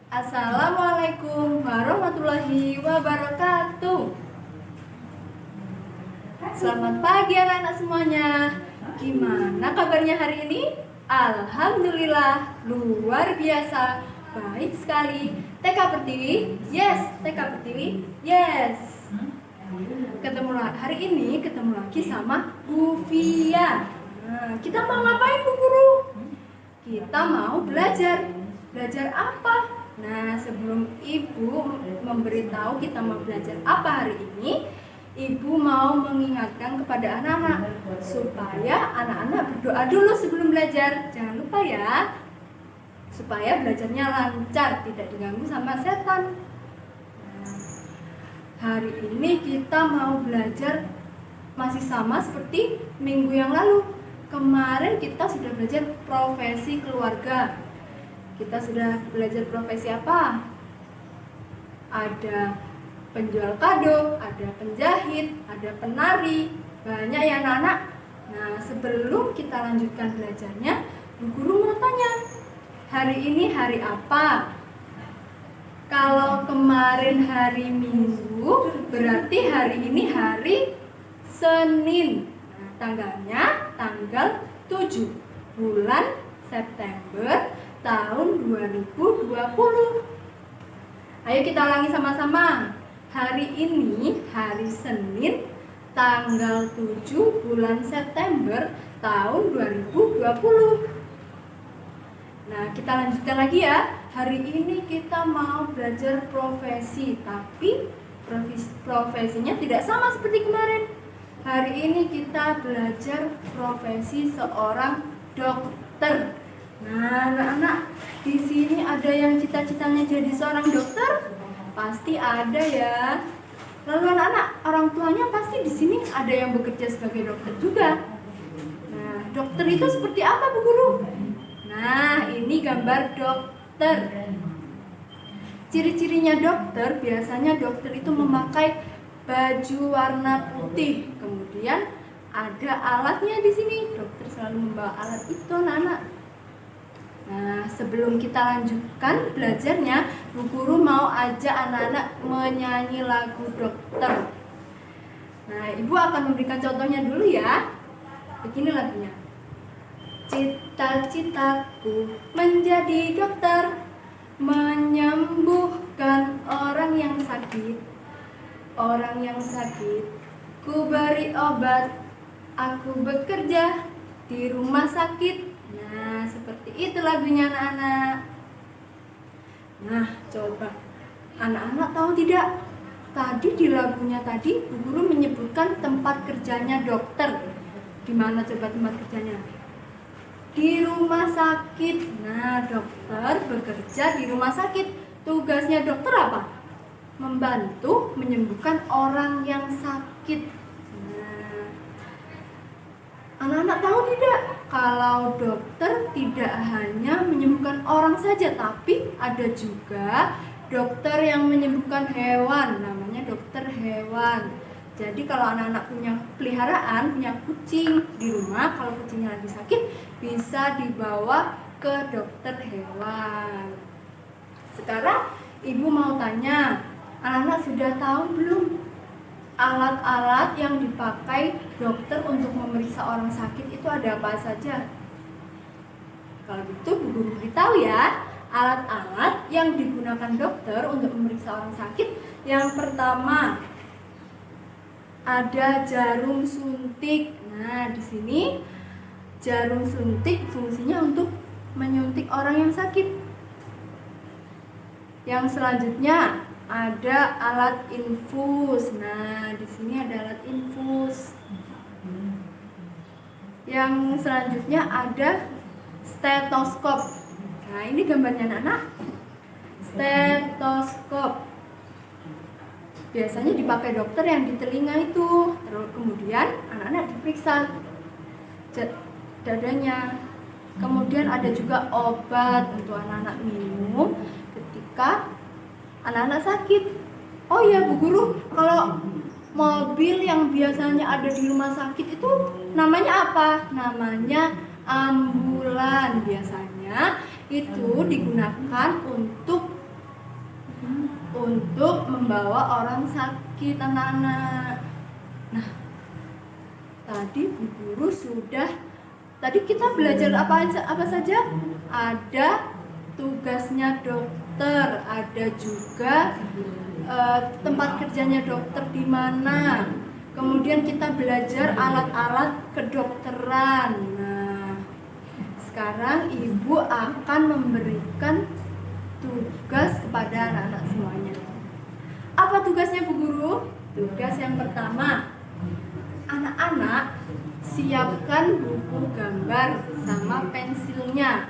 Assalamualaikum warahmatullahi wabarakatuh. Selamat pagi anak-anak semuanya. Gimana kabarnya hari ini? Alhamdulillah, luar biasa, baik sekali. TK Pertiwi, yes. TK Pertiwi, yes. Hari ini ketemu lagi sama Bu Fia. Kita mau ngapain Bu Guru? Kita mau belajar. Belajar apa? Nah, sebelum Ibu memberitahu kita mau belajar apa hari ini, Ibu mau mengingatkan kepada anak-anak supaya anak-anak berdoa dulu sebelum belajar. Jangan lupa ya, supaya belajarnya lancar, tidak diganggu sama setan. Nah, hari ini kita mau belajar masih sama seperti minggu yang lalu. Kemarin kita sudah belajar profesi keluarga. Kita sudah belajar profesi apa? Ada penjual kado, ada penjahit, ada penari, banyak ya anak-anak. Nah, sebelum kita lanjutkan belajarnya, Bu Guru mau tanya, hari ini hari apa? Kalau kemarin hari Minggu, berarti hari ini hari Senin. Nah, tanggalnya tanggal 7 bulan September tahun 2020. Ayo kita ulangi sama-sama. Hari ini hari Senin tanggal 7 bulan September tahun 2020. Nah, kita lanjutkan lagi ya. Hari ini kita mau belajar profesi, tapi profesinya tidak sama seperti kemarin. Hari ini kita belajar profesi seorang dokter. Nah, anak-anak, di sini ada yang cita-citanya jadi seorang dokter? Pasti ada ya. Lalu anak-anak, orang tuanya pasti di sini ada yang bekerja sebagai dokter juga. Nah, dokter itu seperti apa, Bu Guru? Nah, ini gambar dokter. Ciri-cirinya dokter, biasanya dokter itu memakai baju warna putih. Kemudian ada alatnya di sini. Dokter selalu membawa alat itu, anak-anak. Nah, sebelum kita lanjutkan belajarnya, Bu Guru mau ajak anak-anak menyanyi lagu dokter. Nah, Ibu akan memberikan contohnya dulu ya. Begini lagunya. Cita-citaku menjadi dokter, menyembuhkan orang yang sakit. Orang yang sakit, ku beri obat, aku bekerja di rumah sakit. Nah, seperti itu lagunya anak-anak. Nah, coba anak-anak tahu tidak? Tadi di lagunya tadi Bu Guru menyebutkan tempat kerjanya dokter. Di mana coba tempat kerjanya? Di rumah sakit. Nah, dokter bekerja di rumah sakit. Tugasnya dokter apa? Membantu menyembuhkan orang yang sakit. Nah, anak-anak tahu tidak? Kalau dokter tidak hanya menyembuhkan orang saja, tapi ada juga dokter yang menyembuhkan hewan, namanya dokter hewan. Jadi kalau anak-anak punya peliharaan, punya kucing di rumah, kalau kucingnya lagi sakit, bisa dibawa ke dokter hewan. Sekarang Ibu mau tanya, anak-anak sudah tahu belum alat-alat yang dipakai dokter untuk memeriksa orang sakit itu ada apa saja? Kalau gitu Bu Guru beritahu ya, alat-alat yang digunakan dokter untuk memeriksa orang sakit. Yang pertama ada jarum suntik. Nah, di sini jarum suntik fungsinya untuk menyuntik orang yang sakit. Yang selanjutnya ada alat infus. Nah, di sini ada alat infus. Yang selanjutnya ada stetoskop. Nah, ini gambarnya anak-anak. Stetoskop. Biasanya dipakai dokter yang di telinga itu. Terus kemudian anak-anak diperiksa dadanya. Kemudian ada juga obat untuk anak-anak minum ketika anak-anak sakit. Oh ya Bu Guru, kalau mobil yang biasanya ada di rumah sakit itu namanya apa? Namanya ambulan. Biasanya itu digunakan untuk untuk membawa orang sakit, anak-anak. Nah, tadi Bu Guru tadi kita belajar apa saja? Ada tugasnya dokter, ada juga tempat kerjanya dokter di mana. Kemudian kita belajar alat-alat kedokteran. Nah, sekarang Ibu akan memberikan tugas kepada anak-anak semuanya. Apa tugasnya Bu Guru? Tugas yang pertama, anak-anak siapkan buku gambar sama pensilnya.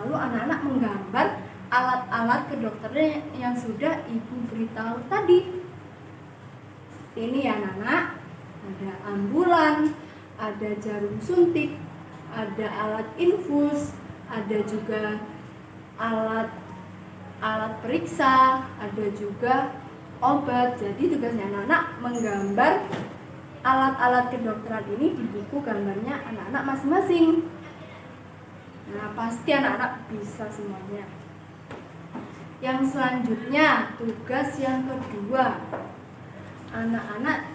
Lalu anak-anak menggambar alat-alat kedokteran yang sudah Ibu beritahu tadi. Ini ya anak-anak, ada ambulan, ada jarum suntik, ada alat infus, ada juga alat periksa, ada juga obat. Jadi tugasnya anak-anak menggambar alat-alat kedokteran ini di buku gambarnya anak-anak masing-masing. Nah, pasti anak-anak bisa semuanya. Yang selanjutnya, tugas yang kedua, anak-anak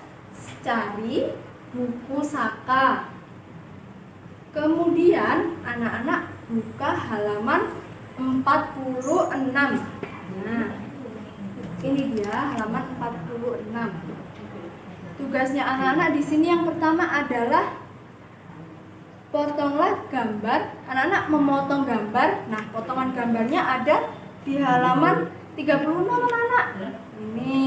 cari buku Saka. Kemudian anak-anak buka halaman 46. Nah, ini dia halaman 46. Tugasnya anak-anak di sini yang pertama adalah potonglah gambar. Anak-anak memotong gambar. Nah, potongan gambarnya ada di halaman 36 anak-anak. Ini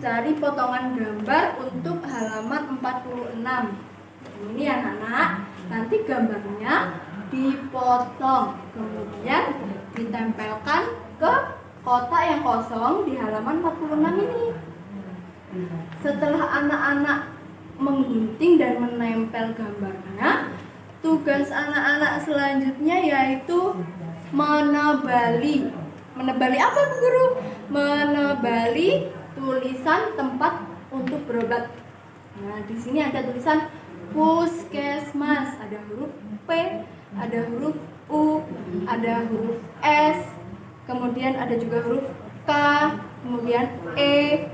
cari potongan gambar untuk halaman 46. Ini anak-anak, nanti gambarnya dipotong, kemudian ditempelkan ke kotak yang kosong di halaman 46 ini. Setelah anak-anak menggunting dan menempel gambarnya, tugas anak-anak selanjutnya yaitu menebali. Menebali apa Bu Guru? Menebali tulisan tempat untuk berobat. Nah, di sini ada tulisan puskesmas, ada huruf P, ada huruf U, ada huruf S, kemudian ada juga huruf K, kemudian E,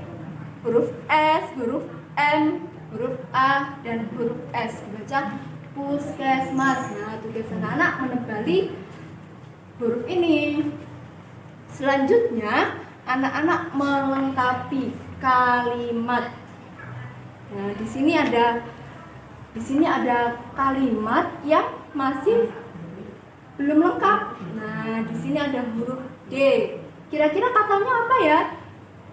huruf S, huruf M, huruf A, dan huruf S. Dibaca puskesmas. Nah, tugas anak-anak menebali huruf ini. Selanjutnya, anak-anak melengkapi kalimat. Nah, di sini ada kalimat yang masih belum lengkap. Nah, di sini ada huruf D. Kira-kira katanya apa ya?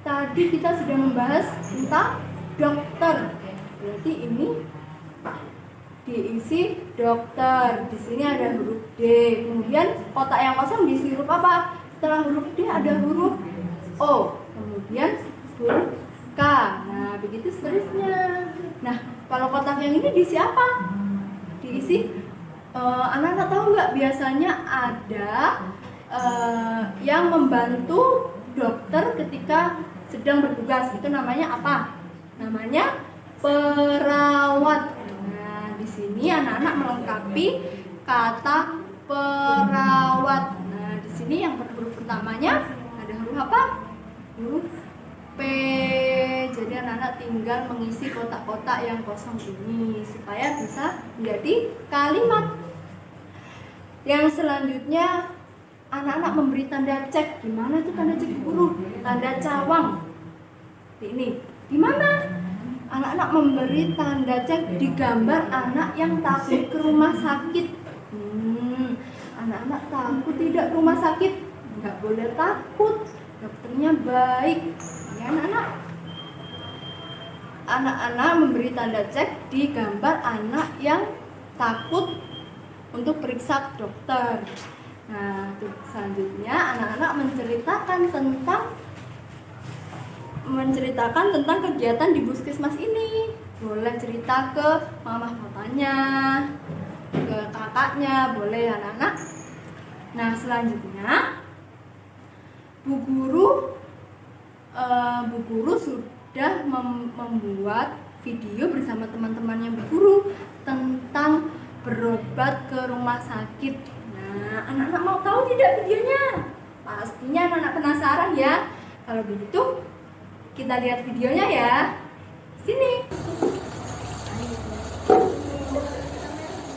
Tadi kita sudah membahas tentang dokter. Berarti ini diisi dokter. Di sini ada huruf D. Kemudian kotak yang kosong diisi huruf apa? Setelah huruf D ada huruf O. Kemudian huruf K. Nah, begitu seterusnya. Nah, kalau kotak yang ini diisi apa? Diisi anak-anak tahu nggak? Biasanya ada yang membantu dokter ketika sedang bertugas. Itu namanya apa? Namanya perawat. Nah, di sini anak-anak melengkapi kata perawat. Nah, di sini yang huruf pertamanya ada huruf apa? Huruf P. Jadi anak-anak tinggal mengisi kotak-kotak yang kosong ini supaya bisa menjadi kalimat. Yang selanjutnya anak-anak memberi tanda cek. Gimana itu tanda cek guru? Tanda cawang. Ini gimana? Anak-anak memberi tanda cek di gambar anak yang takut ke rumah sakit. Anak-anak takut tidak ke rumah sakit? Nggak boleh takut. Dokternya baik. Ya anak-anak. Anak-anak memberi tanda cek di gambar anak yang takut untuk periksa ke dokter. Nah, selanjutnya anak-anak menceritakan tentang kegiatan di puskesmas ini. Boleh cerita ke mama papanya, ke kakaknya, boleh anak-anak. Nah, selanjutnya Bu Guru sudah membuat video bersama teman-temannya Bu Guru tentang berobat ke rumah sakit. Nah, anak-anak mau tahu tidak videonya? Pastinya anak-anak penasaran ya. Kalau begitu, kita lihat videonya ya. Sini.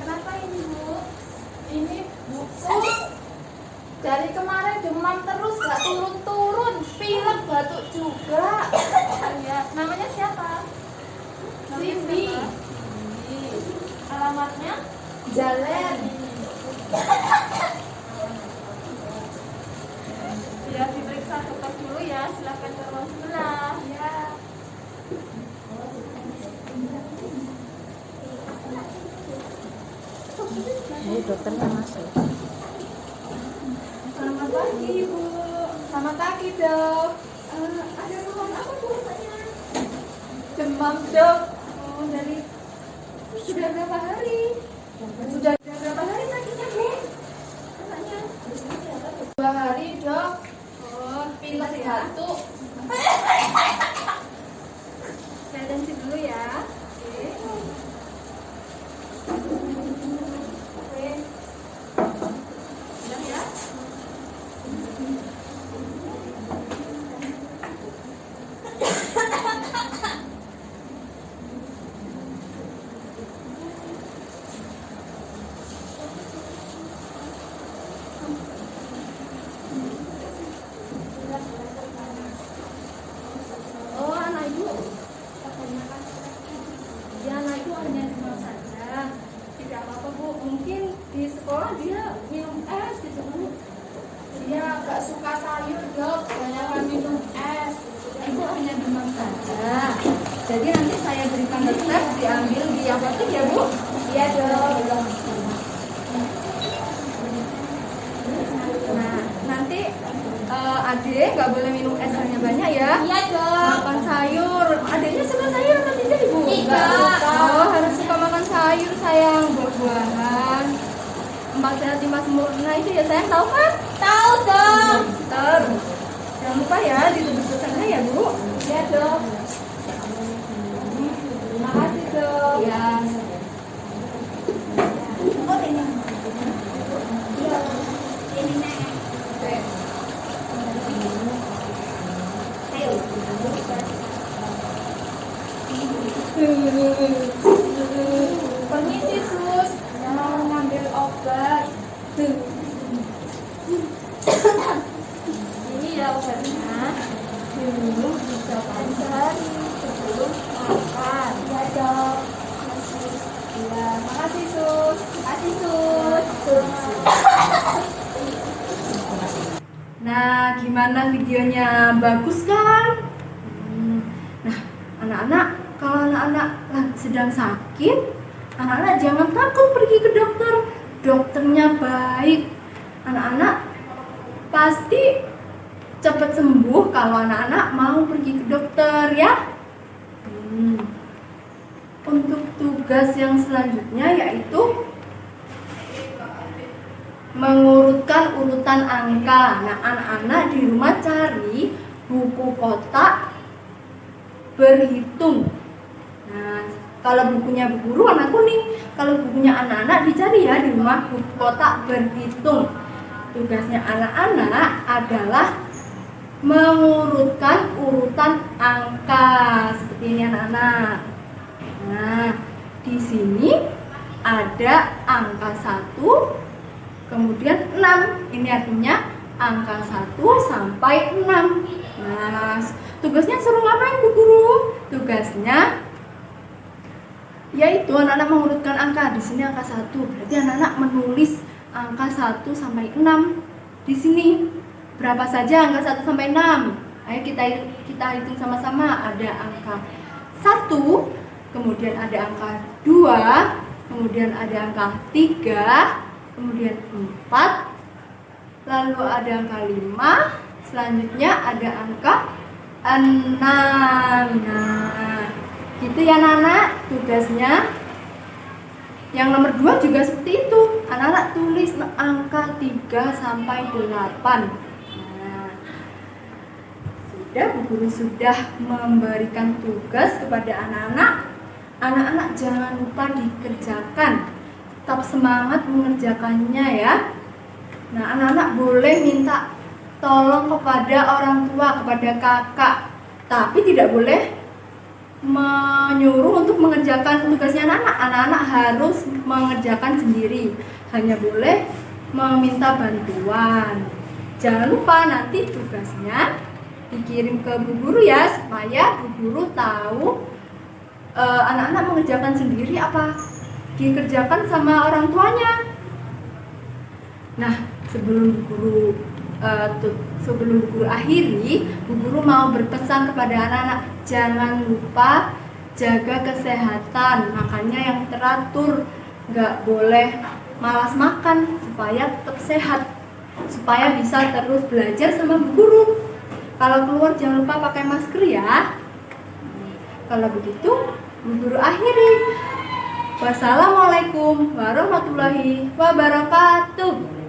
Kenapa ini, Bu? Ini buku dari kemarin demam terus, gak turun-turun, pilek, batuk juga. Ya, namanya siapa? Cindy. Alamatnya Jalan. Ya, diperiksa dokter dulu ya. Silakan ke ruang sebelah. Ya. Ini dokternya masuk. Selamat pagi, Ibu. Selamat pagi, Dok. Ada keluhan apa, Bu? Tanya. Demam, Dok. Oh, dari sudah berapa hari? Sudah berapa hari sakitnya, Bu? Tanya. 2 hari, Dok. Oh, Pilek, ya. batuk. Saya tensi dulu ya. Oke. Oke. Sudah ya? Oh, anak ibu. Ya, anak ibu hanya demam saja. Tidak apa-apa, Bu. Mungkin di sekolah dia minum es gitu, Bu. Dia gak suka sayur, Dok. Banyak minum es. Ibu hanya demam saja. Jadi nanti saya berikan resep diambil di apotek ya, Bu. Iya, Dok. Nah, nanti Ade nggak boleh minum es hanya banyak ya. Iya, Dok. Makan sayur. Adeknya suka sayur atau tidak, Ibu? Tidak. Oh, harus suka makan sayur, sayang. Buah-buahan. 4 sehat 5 sempurna itu ya, sayang. Tahu kan? Tahu, Dok. Ter. Jangan lupa ya ditulis pesannya ya, Bu. Iya, Dok. Terima kasih, Dok. Ya. Oh, ini. Iya. Ini, Nek. Oke. Ayo. Permisi, Sus. Mau ngambil obat. Ini ya obatnya. Minum 3 kali sehari sebelum makan. Ya, Dok. Iya, makasih, Sus. Makasih, Sus. Nah, gimana videonya? Bagus kan? Nah, anak-anak, kalau anak-anak sedang sakit, anak-anak jangan takut pergi ke dokter. Dokternya baik. Anak-anak pasti cepat sembuh kalau anak-anak mau pergi ke dokter ya. Untuk tugas yang selanjutnya yaitu mengurutkan urutan angka. Nah, anak-anak di rumah cari buku kotak berhitung. Nah, kalau bukunya Bu Guru warna kuning, kalau bukunya anak-anak dicari ya di rumah buku kotak berhitung. Tugasnya anak-anak adalah mengurutkan urutan angka seperti ini anak-anak. Nah, di sini ada angka 1, kemudian 6. Ini artinya angka 1 sampai 6. Nah, tugasnya suruh ngapain Bu Guru? Tugasnya yaitu anak-anak mengurutkan angka. Di sini angka 1, berarti anak-anak menulis angka 1 sampai 6 di sini. Berapa saja angka 1 sampai 6? Ayo kita hitung sama-sama. Ada angka 1, kemudian ada angka 2, kemudian ada angka 3, kemudian 4, lalu ada angka 5, selanjutnya ada angka 6. Nah, gitu ya anak-anak tugasnya. Yang nomor 2 juga seperti itu. Anak-anak tulis angka 3 sampai 8. Nah, sudah Bu Guru sudah memberikan tugas kepada anak-anak. Anak-anak jangan lupa dikerjakan. Tetap semangat mengerjakannya ya. Nah, anak-anak boleh minta tolong kepada orang tua, kepada kakak, tapi tidak boleh menyuruh untuk mengerjakan tugasnya anak-anak. Anak-anak harus mengerjakan sendiri, hanya boleh meminta bantuan. Jangan lupa nanti tugasnya dikirim ke Bu Guru ya, supaya Bu Guru tahu anak-anak mengerjakan sendiri apa dikerjakan sama orang tuanya. Nah, sebelum Bu Guru akhiri, Bu Guru mau berpesan kepada anak-anak, jangan lupa jaga kesehatan, makannya yang teratur, nggak boleh malas makan supaya tetap sehat, supaya bisa terus belajar sama Bu Guru. Kalau keluar jangan lupa pakai masker ya. Kalau begitu, Bu Guru akhiri. Wassalamualaikum warahmatullahi wabarakatuh.